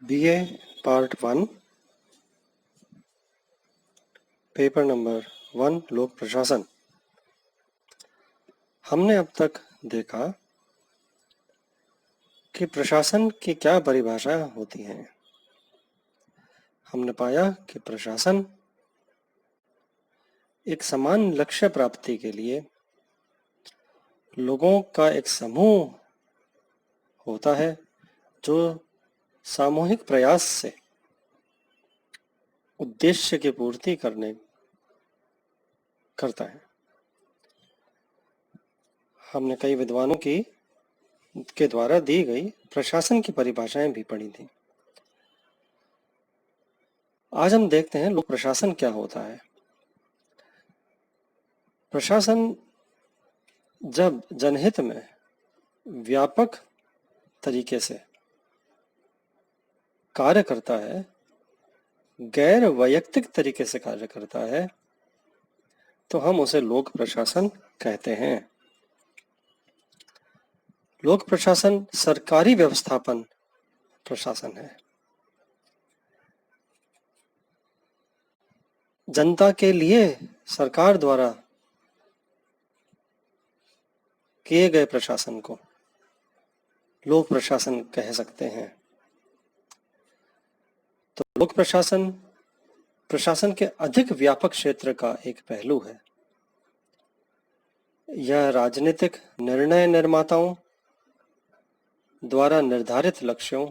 BA part 1 paper number 1 लोक प्रशासन। हमने अब तक देखा कि प्रशासन की क्या परिभाषा होती है। हमने पाया कि प्रशासन एक समान लक्ष्य प्राप्ति के लिए लोगों का एक समूह होता है जो सामूहिक प्रयास से उद्देश्य की पूर्ति करता है। हमने कई विद्वानों के द्वारा दी गई प्रशासन की परिभाषाएं भी पढ़ी थी। आज हम देखते हैं लोक प्रशासन क्या होता है। प्रशासन जब जनहित में व्यापक तरीके से कार्य करता है, गैर वैयक्तिक तरीके से कार्य करता है, तो हम उसे लोक प्रशासन कहते हैं। लोक प्रशासन सरकारी व्यवस्थापन प्रशासन है। जनता के लिए सरकार द्वारा किए गए प्रशासन को लोक प्रशासन कह सकते हैं। तो लोक प्रशासन प्रशासन के अधिक व्यापक क्षेत्र का एक पहलू है। यह राजनीतिक निर्णय निर्माताओं द्वारा निर्धारित लक्ष्यों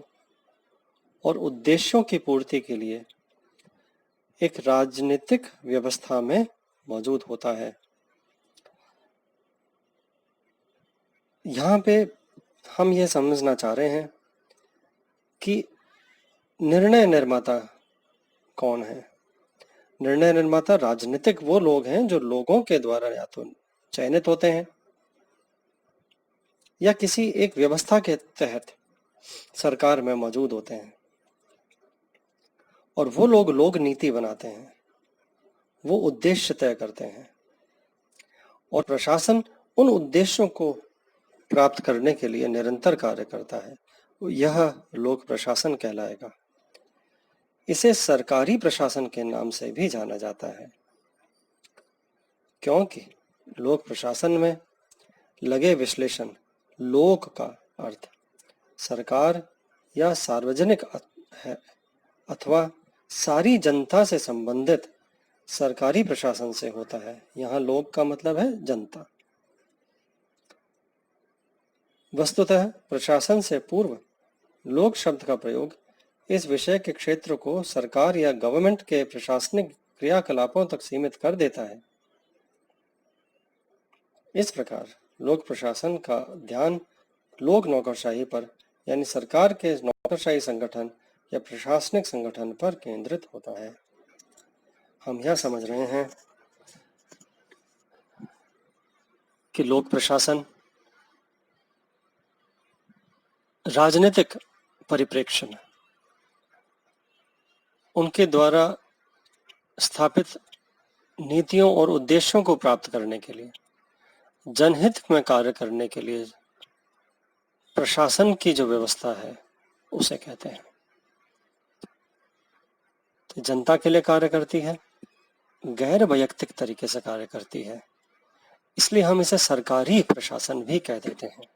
और उद्देश्यों की पूर्ति के लिए एक राजनीतिक व्यवस्था में मौजूद होता है। यहाँ पे हम यह समझना चाह रहे हैं कि निर्णय निर्माता कौन है। निर्णय निर्माता राजनीतिक वो लोग हैं जो लोगों के द्वारा या तो चयनित होते हैं या किसी एक व्यवस्था के तहत सरकार में मौजूद होते हैं, और वो लोग नीति बनाते हैं, वो उद्देश्य तय करते हैं, और प्रशासन उन उद्देश्यों को प्राप्त करने के लिए निरंतर कार्य करता है। यह लोक प्रशासन कहलाएगा। इसे सरकारी प्रशासन के नाम से भी जाना जाता है, क्योंकि लोक प्रशासन में लगे विश्लेषण लोक का अर्थ सरकार या सार्वजनिक है अथवा सारी जनता से संबंधित सरकारी प्रशासन से होता है। यहाँ लोक का मतलब है जनता। वस्तुतः प्रशासन से पूर्व लोक शब्द का प्रयोग इस विषय के क्षेत्र को सरकार या गवर्नमेंट के प्रशासनिक क्रियाकलापों तक सीमित कर देता है। इस प्रकार लोक प्रशासन का ध्यान लोक नौकरशाही पर, यानी सरकार के नौकरशाही संगठन या प्रशासनिक संगठन पर केंद्रित होता है। हम यह समझ रहे हैं कि लोक प्रशासन राजनीतिक परिप्रेक्ष्य में उनके द्वारा स्थापित नीतियों और उद्देश्यों को प्राप्त करने के लिए, जनहित में कार्य करने के लिए प्रशासन की जो व्यवस्था है उसे कहते हैं। तो जनता के लिए कार्य करती है, गैर वैयक्तिक तरीके से कार्य करती है, इसलिए हम इसे सरकारी प्रशासन भी कह देते हैं।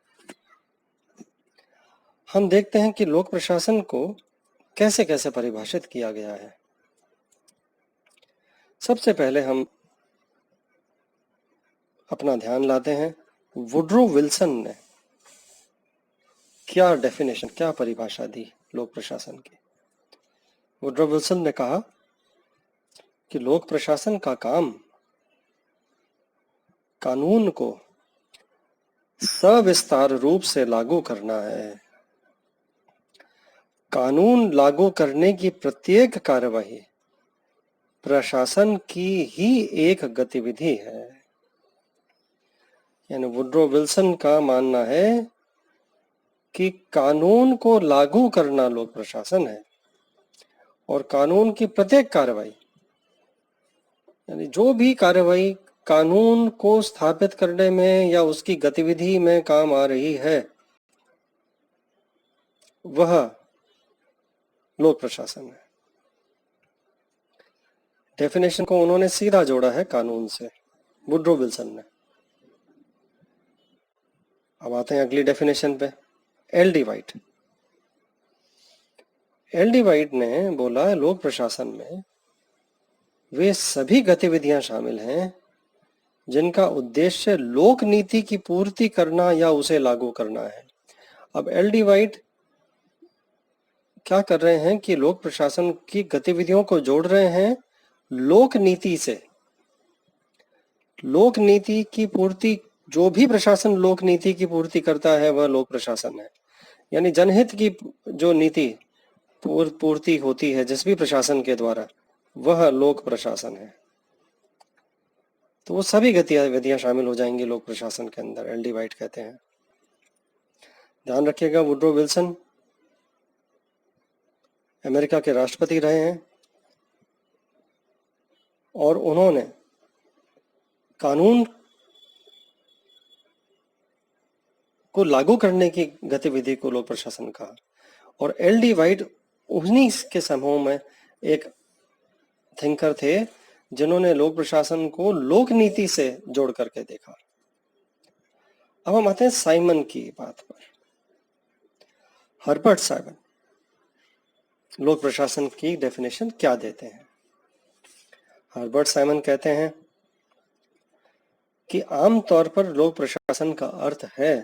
हम देखते हैं कि लोक प्रशासन को कैसे कैसे परिभाषित किया गया है। सबसे पहले हम अपना ध्यान लाते हैं वुड्रो विल्सन ने क्या डेफिनेशन, क्या परिभाषा दी लोक प्रशासन की। वुड्रो विल्सन ने कहा कि लोक प्रशासन का काम कानून को सविस्तार रूप से लागू करना है। कानून लागू करने की प्रत्येक कार्यवाही प्रशासन की ही एक गतिविधि है। यानी वुड्रो विल्सन का मानना है कि कानून को लागू करना लोक प्रशासन है, और कानून की प्रत्येक कार्रवाई, यानी जो भी कार्रवाई कानून को स्थापित करने में या उसकी गतिविधि में काम आ रही है, वह लोक प्रशासन है। डेफिनेशन को उन्होंने सीधा जोड़ा है कानून से, वुड्रो विल्सन ने। अब आते हैं अगली डेफिनेशन पे, L D white. L D white ने बोला लोक प्रशासन में वे सभी गतिविधियां शामिल हैं जिनका उद्देश्य लोक नीति की पूर्ति करना या उसे लागू करना है। अब एल डी वाइट क्या कर रहे हैं कि लोक प्रशासन की गतिविधियों को जोड़ रहे हैं लोक नीति से। लोक नीति की पूर्ति, जो भी प्रशासन लोक नीति की पूर्ति करता है वह लोक प्रशासन है। यानी जनहित की जो नीति पूर्ति होती है जिस भी प्रशासन के द्वारा, वह लोक प्रशासन है। तो वो सभी गतिविधियां शामिल हो जाएंगी लोक प्रशासन के अंदर, एल डी वाइट कहते हैं। ध्यान रखिएगा, वुड्रो विल्सन अमेरिका के राष्ट्रपति रहे हैं और उन्होंने कानून को लागू करने की गतिविधि को लोक प्रशासन कहा। और एल डी वाइट उन्हीं के समूह में एक थिंकर थे जिन्होंने लोक प्रशासन को लोक नीति से जोड़ करके देखा। अब हम आते हैं साइमन की बात पर। हर्बर्ट साइमन लोक प्रशासन की डेफिनेशन क्या देते हैं? हर्बर्ट साइमन कहते हैं कि आमतौर पर लोक प्रशासन का अर्थ है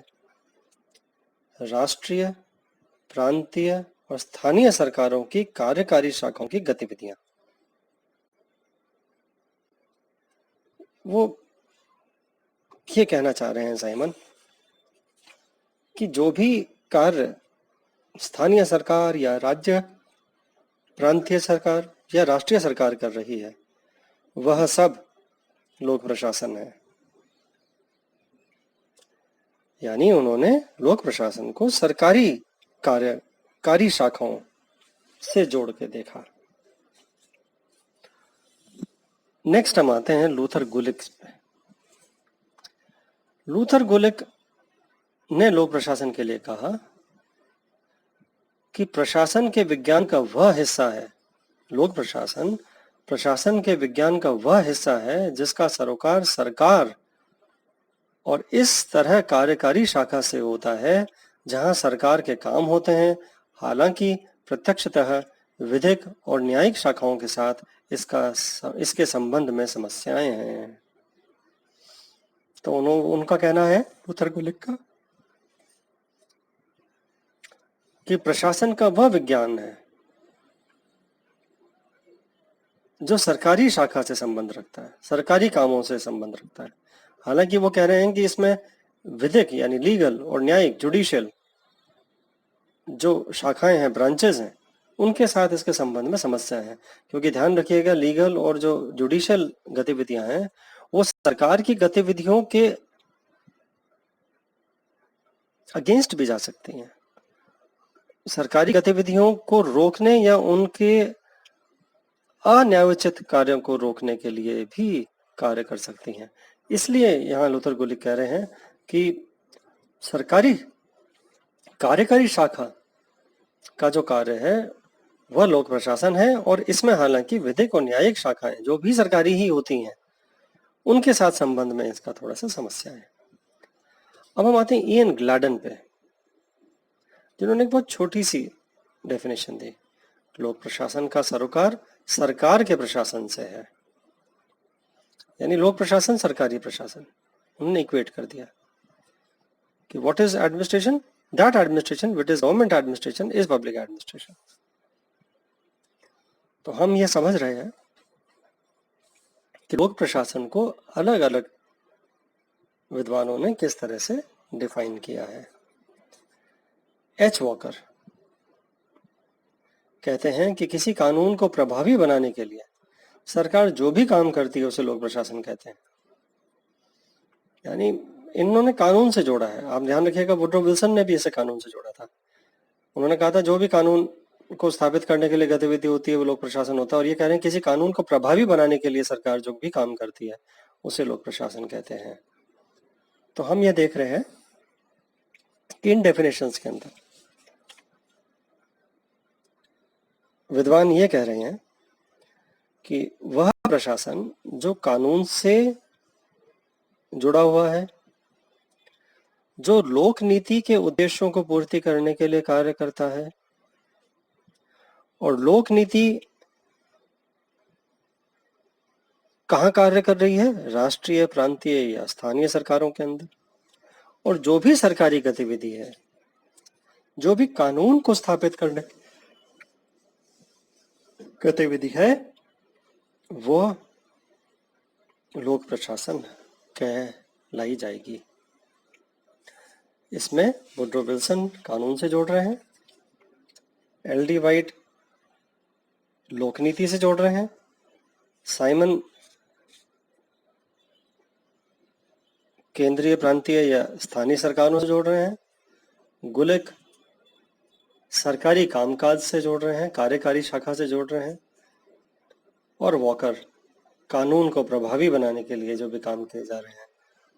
राष्ट्रीय, प्रांतीय और स्थानीय सरकारों की कार्यकारी शाखाओं की गतिविधियां। वो ये कहना चाह रहे हैं साइमन कि जो भी कार्य स्थानीय सरकार या राज्य, प्रांतीय सरकार या राष्ट्रीय सरकार कर रही है वह सब लोक प्रशासन है। यानी उन्होंने लोक प्रशासन को सरकारी कार्यकारी शाखाओं से जोड़ के देखा। नेक्स्ट हम आते हैं लूथर गुलिक पे। लूथर गुलिक ने लोक प्रशासन के लिए कहा कि प्रशासन के विज्ञान का वह हिस्सा है, लोक प्रशासन प्रशासन के विज्ञान का वह हिस्सा है जिसका सरोकार सरकार और इस तरह कार्यकारी शाखा से होता है जहां सरकार के काम होते हैं। हालांकि प्रत्यक्षतः विधिक और न्यायिक शाखाओं के साथ इसके संबंध में समस्याएं हैं। तो उनका कहना है लूथर गुलिक का कि प्रशासन का वह विज्ञान है जो सरकारी शाखा से संबंध रखता है, सरकारी कामों से संबंध रखता है। हालांकि वो कह रहे हैं कि इसमें विधिक यानी लीगल और न्यायिक जुडिशियल जो शाखाएं हैं, ब्रांचेस हैं, उनके साथ इसके संबंध में समस्या है। क्योंकि ध्यान रखिएगा, लीगल और जो जुडिशियल गतिविधियां हैं वो सरकार की गतिविधियों के अगेंस्ट भी जा सकती हैं। सरकारी गतिविधियों को रोकने या उनके अन्यायोचित कार्यों को रोकने के लिए भी कार्य कर सकती हैं। इसलिए यहाँ लूथर गुलिक कह रहे हैं कि सरकारी कार्यकारी शाखा का जो कार्य है वह लोक प्रशासन है और इसमें हालांकि विधिक और न्यायिक शाखाएं जो भी सरकारी ही होती हैं उनके साथ संबंध में इसका थोड़ा सा समस्या है। अब हम आते हैं इयन ग्लैडन पे, जिन्होंने एक बहुत छोटी सी डेफिनेशन दी। लोक प्रशासन का सरोकार सरकार के प्रशासन से है, यानी लोक प्रशासन सरकारी प्रशासन। उन्होंने इक्वेट कर दिया कि what is administration, that administration which is government administration is public administration. तो हम ये समझ रहे हैं कि लोक प्रशासन को अलग अलग विद्वानों ने किस तरह से डिफाइन किया है। एच वॉकर कहते हैं कि किसी कानून को प्रभावी बनाने के लिए सरकार जो भी काम करती है उसे लोक प्रशासन कहते हैं। यानी इन्होंने कानून से जोड़ा है। आप ध्यान रखिएगा, वुड्रो विल्सन ने भी इसे कानून से जोड़ा था। उन्होंने कहा था जो भी कानून को स्थापित करने के लिए गतिविधि होती है वो लोक प्रशासन होता है, और ये कह रहे हैं किसी कानून को प्रभावी बनाने के लिए सरकार जो भी काम करती है उसे लोक प्रशासन कहते हैं। तो हम ये देख रहे हैं कि इन डेफिनेशंस के अंदर विद्वान ये कह रहे हैं कि वह प्रशासन जो कानून से जुड़ा हुआ है, जो लोक नीति के उद्देश्यों को पूर्ति करने के लिए कार्य करता है, और लोक नीति कहाँ कार्य कर रही है? राष्ट्रीय, प्रांतीय या स्थानीय सरकारों के अंदर। और जो भी सरकारी गतिविधि है, जो भी कानून को स्थापित करने गतिविधि है, वो लोक प्रशासन कहलाई जाएगी। इसमें वुड्रो विल्सन कानून से जोड़ रहे हैं, एल.डी. वाइट लोक नीति से जोड़ रहे हैं, साइमन केंद्रीय, प्रांतीय या स्थानीय सरकारों से जोड़ रहे हैं, गुलिक सरकारी कामकाज से जोड़ रहे हैं, कार्यकारी शाखा से जोड़ रहे हैं, और वॉकर कानून को प्रभावी बनाने के लिए जो भी काम किए जा रहे हैं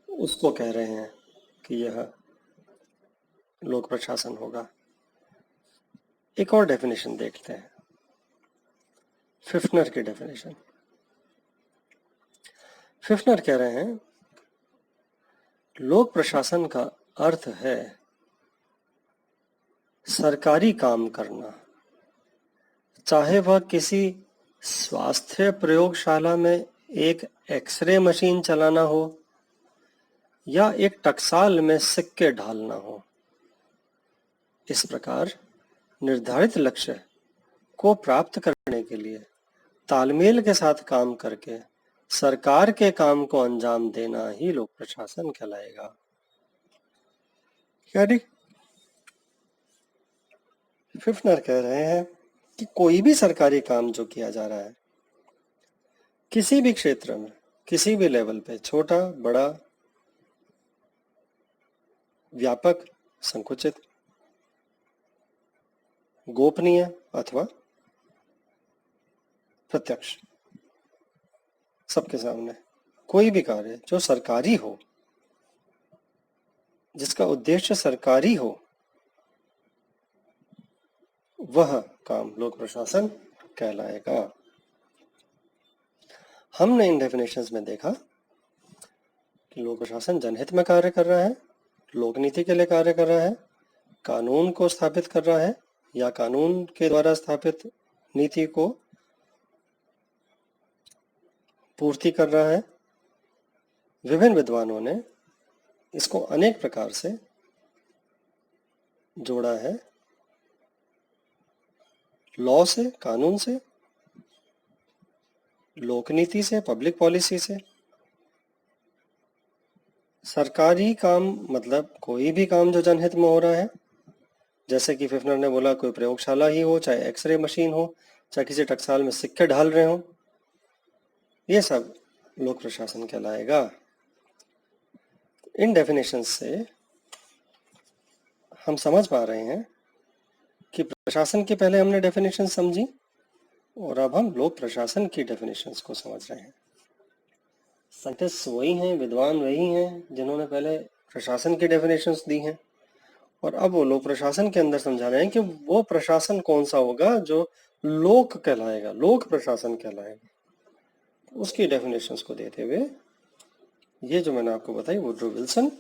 उसको कह रहे हैं कि यह लोक प्रशासन होगा। एक और डेफिनेशन देखते हैं, फिफ्नर की डेफिनेशन। फिफ्नर कह रहे हैं लोक प्रशासन का अर्थ है सरकारी काम करना, चाहे वह किसी स्वास्थ्य प्रयोगशाला में एक एक्सरे मशीन चलाना हो या एक टकसाल में सिक्के ढालना हो। इस प्रकार निर्धारित लक्ष्य को प्राप्त करने के लिए तालमेल के साथ काम करके सरकार के काम को अंजाम देना ही लोक प्रशासन कहलाएगा। यानी फिफ्नर कह रहे हैं कि कोई भी सरकारी काम जो किया जा रहा है, किसी भी क्षेत्र में, किसी भी लेवल पे, छोटा, बड़ा, व्यापक, संकुचित, गोपनीय अथवा प्रत्यक्ष, सबके सामने कोई भी कार्य जो सरकारी हो, जिसका उद्देश्य सरकारी हो, वह काम लोक प्रशासन कहलाएगा। हमने इन डेफिनेशंस में देखा कि लोक प्रशासन जनहित में कार्य कर रहा है, लोक नीति के लिए कार्य कर रहा है, कानून को स्थापित कर रहा है या कानून के द्वारा स्थापित नीति को पूर्ति कर रहा है। विभिन्न विद्वानों ने इसको अनेक प्रकार से जोड़ा है, लॉ से, कानून से, लोक नीति से, पब्लिक पॉलिसी से। सरकारी काम मतलब कोई भी काम जो जनहित में हो रहा है, जैसे कि फिफ्नर ने बोला कोई प्रयोगशाला ही हो, चाहे एक्सरे मशीन हो, चाहे किसी टकसाल में सिक्के ढाल रहे हो, ये सब लोक प्रशासन कहलाएगा। इन डेफिनेशंस से हम समझ पा रहे हैं कि प्रशासन की पहले हमने डेफिनेशन समझी और अब हम लोक प्रशासन की डेफिनेशंस को समझ रहे हैं। साइंटिस्ट वही हैं, विद्वान वही हैं जिन्होंने पहले प्रशासन की डेफिनेशंस दी हैं, और अब वो लोक प्रशासन के अंदर समझा रहे हैं कि वो प्रशासन कौन सा होगा जो लोक कहलाएगा, लोक प्रशासन कहलाएगा। उसकी डेफिनेशंस को देते हुए ये जो मैंने आपको बताई, Woodrow Wilson,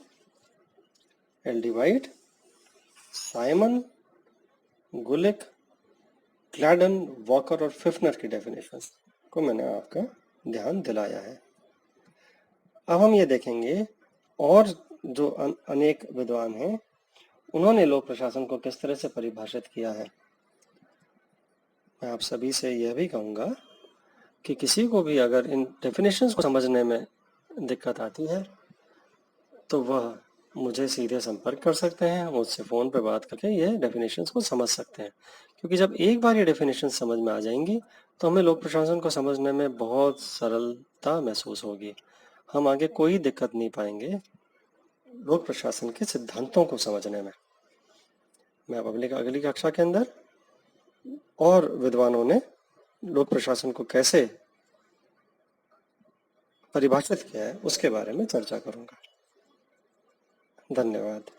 L D. White, Simon, Gulick, Gladden, Walker और फिफ्नर की डेफिनेशंस को मैंने आपका ध्यान दिलाया है। अब हम ये देखेंगे और जो अनेक विद्वान हैं उन्होंने लोक प्रशासन को किस तरह से परिभाषित किया है। मैं आप सभी से यह भी कहूँगा कि किसी को भी अगर इन डेफिनेशंस को समझने में दिक्कत आती है तो वह मुझे सीधे संपर्क कर सकते हैं, मुझसे फ़ोन पे बात करके ये डेफिनेशंस को समझ सकते हैं। क्योंकि जब एक बार ये डेफिनेशन समझ में आ जाएंगी तो हमें लोक प्रशासन को समझने में बहुत सरलता महसूस होगी। हम आगे कोई दिक्कत नहीं पाएंगे लोक प्रशासन के सिद्धांतों को समझने में। मैं अब अगली कक्षा के अंदर और विद्वानों ने लोक प्रशासन को कैसे परिभाषित किया है उसके बारे में चर्चा करूंगा। धन्यवाद।